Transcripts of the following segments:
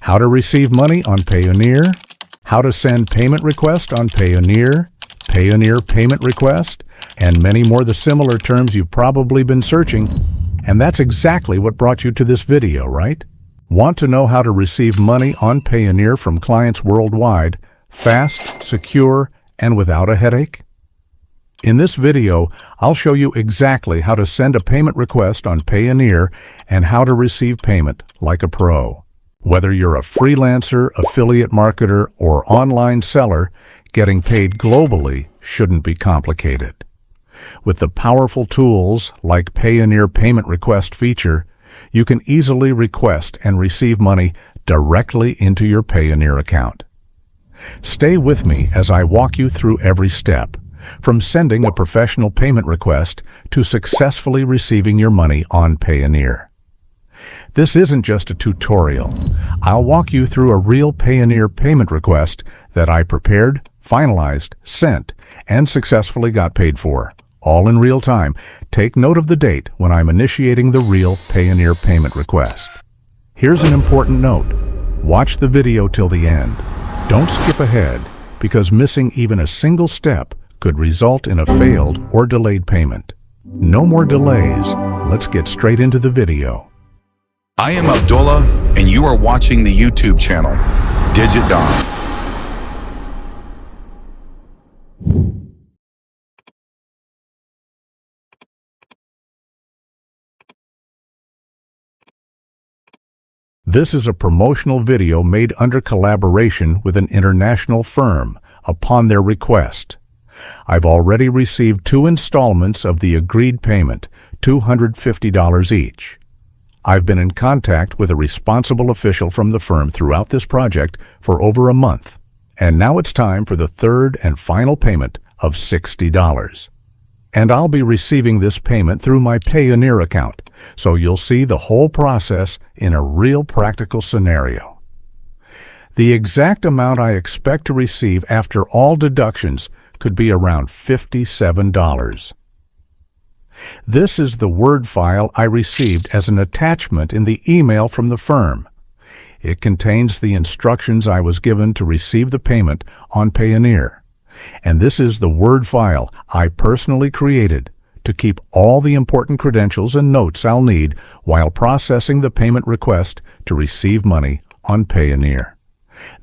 how to receive money on Payoneer, how to send payment request on Payoneer, Payoneer payment request, and many more the similar terms you've probably been searching. And that's exactly what brought you to this video, right? Want to know how to receive money on Payoneer from clients worldwide, fast, secure, and without a headache? In this video, I'll show you exactly how to send a payment request on Payoneer and how to receive payment like a pro. Whether you're a freelancer, affiliate marketer, or online seller, getting paid globally shouldn't be complicated. With the powerful tools like Payoneer Payment Request feature, you can easily request and receive money directly into your Payoneer account. Stay with me as I walk you through every step, from sending a professional payment request to successfully receiving your money on Payoneer. This isn't just a tutorial. I'll walk you through a real Payoneer payment request that I prepared, finalized, sent, and successfully got paid for, all in real time. Take note of the date when I'm initiating the real Payoneer payment request. Here's an important note. Watch the video till the end. Don't skip ahead, because missing even a single step could result in a failed or delayed payment. No more delays. Let's get straight into the video. I am Abdullah, and you are watching the YouTube channel, DIGITDON. This is a promotional video made under collaboration with an international firm upon their request. I've already received 2 installments of the agreed payment, $250 each. I've been in contact with a responsible official from the firm throughout this project for over a month, and now it's time for the third and final payment of $60. And I'll be receiving this payment through my Payoneer account, so you'll see the whole process in a real practical scenario. The exact amount I expect to receive after all deductions could be around $57. This is the Word file I received as an attachment in the email from the firm. It contains the instructions I was given to receive the payment on Payoneer. And this is the Word file I personally created to keep all the important credentials and notes I'll need while processing the payment request to receive money on Payoneer.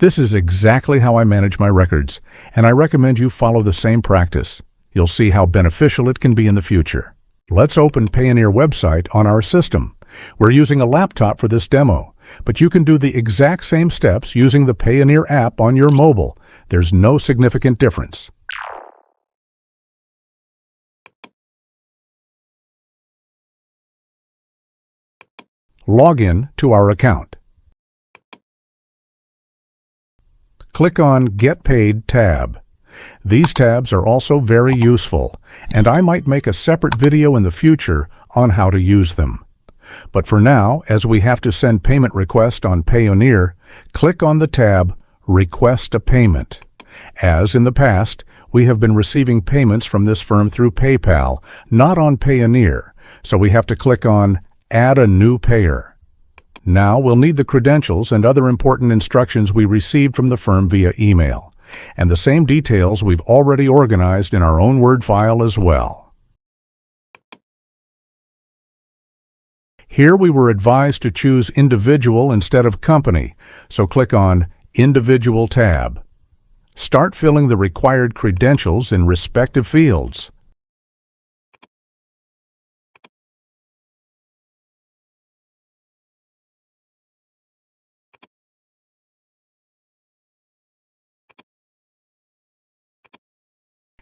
This is exactly how I manage my records, and I recommend you follow the same practice. You'll see how beneficial it can be in the future. Let's open Payoneer website on our system. We're using a laptop for this demo, but you can do the exact same steps using the Payoneer app on your mobile. There's no significant difference. Log in to our account. Click on Get Paid tab. These tabs are also very useful, and I might make a separate video in the future on how to use them. But for now, as we have to send payment request on Payoneer, click on the tab Request a Payment. As in the past, we have been receiving payments from this firm through PayPal, not on Payoneer, so we have to click on Add a New Payer. Now we'll need the credentials and other important instructions we received from the firm via email, and the same details we've already organized in our own Word file as well. Here we were advised to choose Individual instead of Company, so click on Individual tab. Start filling the required credentials in respective fields.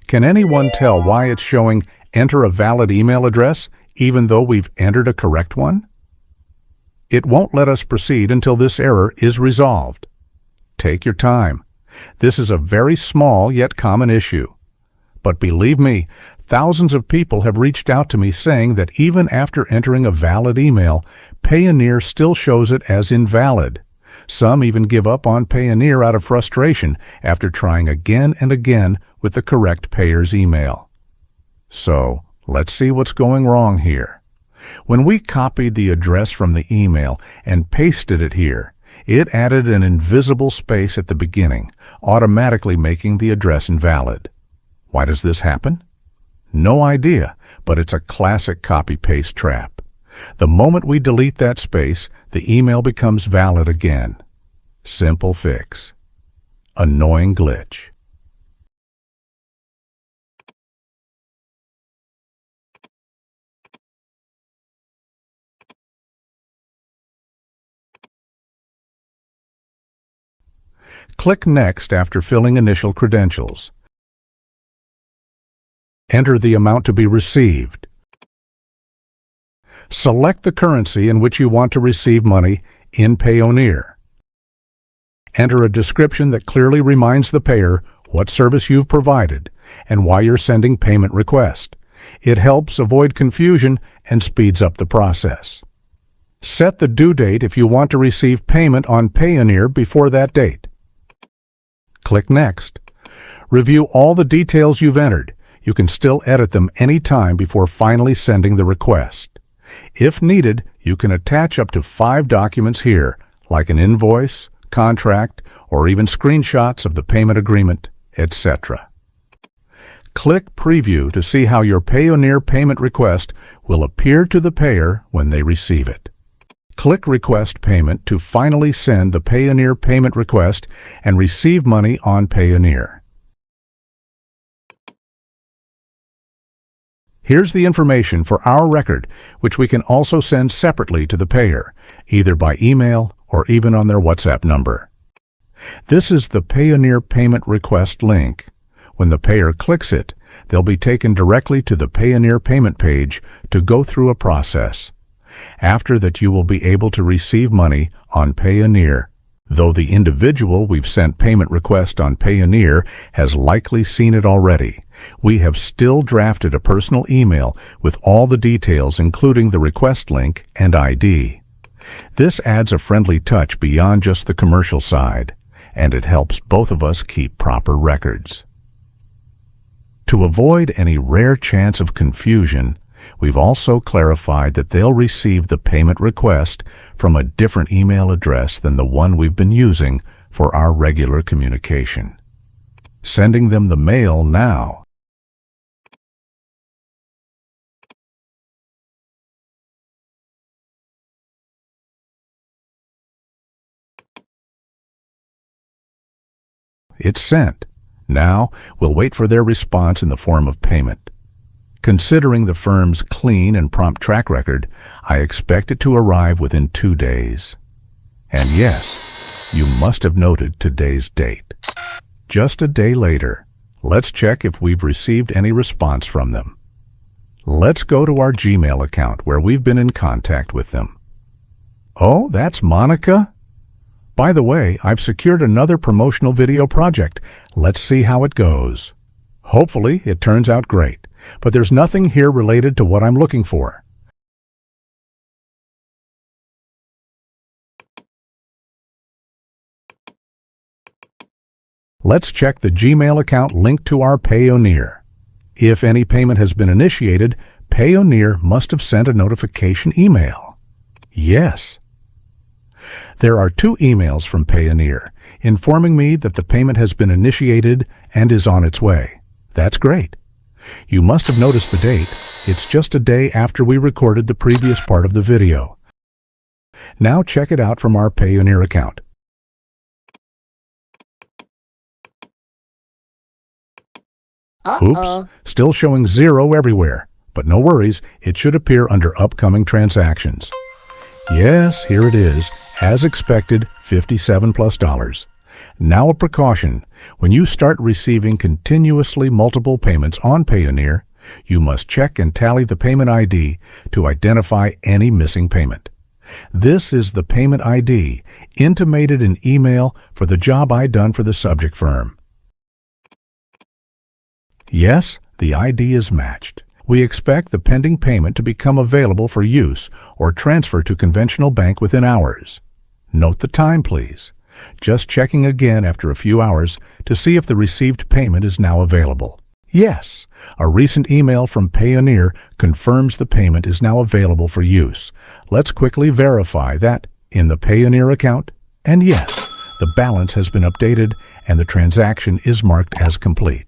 Can anyone tell why it's showing Enter a valid email address even though we've entered a correct one? It won't let us proceed until this error is resolved. Take your time. This is a very small yet common issue. But believe me, thousands of people have reached out to me saying that even after entering a valid email, Payoneer still shows it as invalid. Some even give up on Payoneer out of frustration after trying again and again with the correct payer's email. So, let's see what's going wrong here. When we copied the address from the email and pasted it here, It added an invisible space at the beginning, automatically making the address invalid. Why does this happen? No idea, but it's a classic copy-paste trap. The moment we delete that space, the email becomes valid again. Simple fix. Annoying glitch. Click Next after filling initial credentials. Enter the amount to be received. Select the currency in which you want to receive money in Payoneer. Enter a description that clearly reminds the payer what service you've provided and why you're sending payment request. It helps avoid confusion and speeds up the process. Set the due date if you want to receive payment on Payoneer before that date. Click Next. Review all the details you've entered. You can still edit them anytime before finally sending the request. If needed, you can attach up to 5 documents here, like an invoice, contract, or even screenshots of the payment agreement, etc. Click Preview to see how your Payoneer payment request will appear to the payer when they receive it. Click Request Payment to finally send the Payoneer payment request and receive money on Payoneer. Here's the information for our record, which we can also send separately to the payer, either by email or even on their WhatsApp number. This is the Payoneer payment request link. When the payer clicks it, they'll be taken directly to the Payoneer payment page to go through a process. After that, you will be able to receive money on Payoneer. Though the individual we've sent payment request on Payoneer has likely seen it already, we have still drafted a personal email with all the details, including the request link and ID. This adds a friendly touch beyond just the commercial side, and it helps both of us keep proper records. To avoid any rare chance of confusion, we've also clarified that they'll receive the payment request from a different email address than the one we've been using for our regular communication. Sending them the mail now. It's sent. Now, we'll wait for their response in the form of payment. Considering the firm's clean and prompt track record, I expect it to arrive within 2 days. And yes, you must have noted today's date. Just a day later, let's check if we've received any response from them. Let's go to our Gmail account where we've been in contact with them. Oh, that's Monica? By the way, I've secured another promotional video project. Let's see how it goes. Hopefully, it turns out great, but there's nothing here related to what I'm looking for. Let's check the Gmail account linked to our Payoneer. If any payment has been initiated, Payoneer must have sent a notification email. Yes. There are 2 emails from Payoneer informing me that the payment has been initiated and is on its way. That's great. You must have noticed the date. It's just a day after we recorded the previous part of the video. Now check it out from our Payoneer account. Oops, still showing 0 everywhere, but no worries, it should appear under upcoming transactions. Yes, here it is, as expected, $57+. Now a precaution. When you start receiving continuously multiple payments on Payoneer, you must check and tally the payment ID to identify any missing payment. This is the payment ID, intimated in email for the job I done for the subject firm. Yes, the ID is matched. We expect the pending payment to become available for use or transfer to conventional bank within hours. Note the time, please. Just checking again after a few hours to see if the received payment is now available. Yes, a recent email from Payoneer confirms the payment is now available for use. Let's quickly verify that in the Payoneer account And yes, the balance has been updated and the transaction is marked as complete.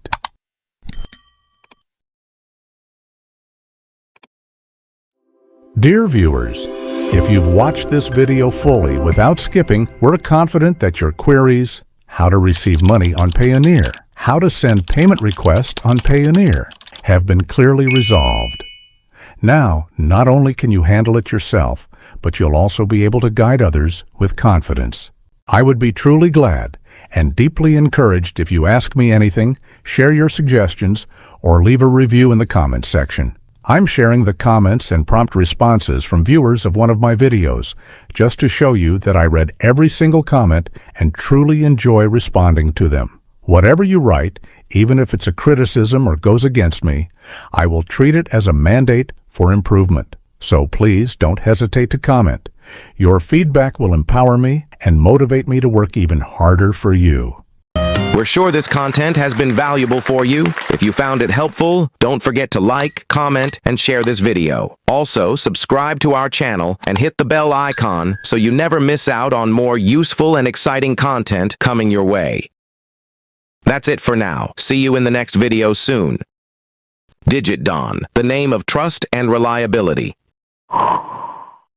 Dear viewers, if you've watched this video fully without skipping, we're confident that your queries, how to receive money on Payoneer, how to send payment requests on Payoneer, have been clearly resolved. Now, not only can you handle it yourself, but you'll also be able to guide others with confidence. I would be truly glad and deeply encouraged if you ask me anything, share your suggestions, or leave a review in the comments section. I'm sharing the comments and prompt responses from viewers of one of my videos, just to show you that I read every single comment and truly enjoy responding to them. Whatever you write, even if it's a criticism or goes against me, I will treat it as a mandate for improvement. So please don't hesitate to comment. Your feedback will empower me and motivate me to work even harder for you. We're sure this content has been valuable for you. If you found it helpful, don't forget to like, comment, and share this video. Also, subscribe to our channel and hit the bell icon so you never miss out on more useful and exciting content coming your way. That's it for now. See you in the next video soon. DIGITDON, the name of trust and reliability.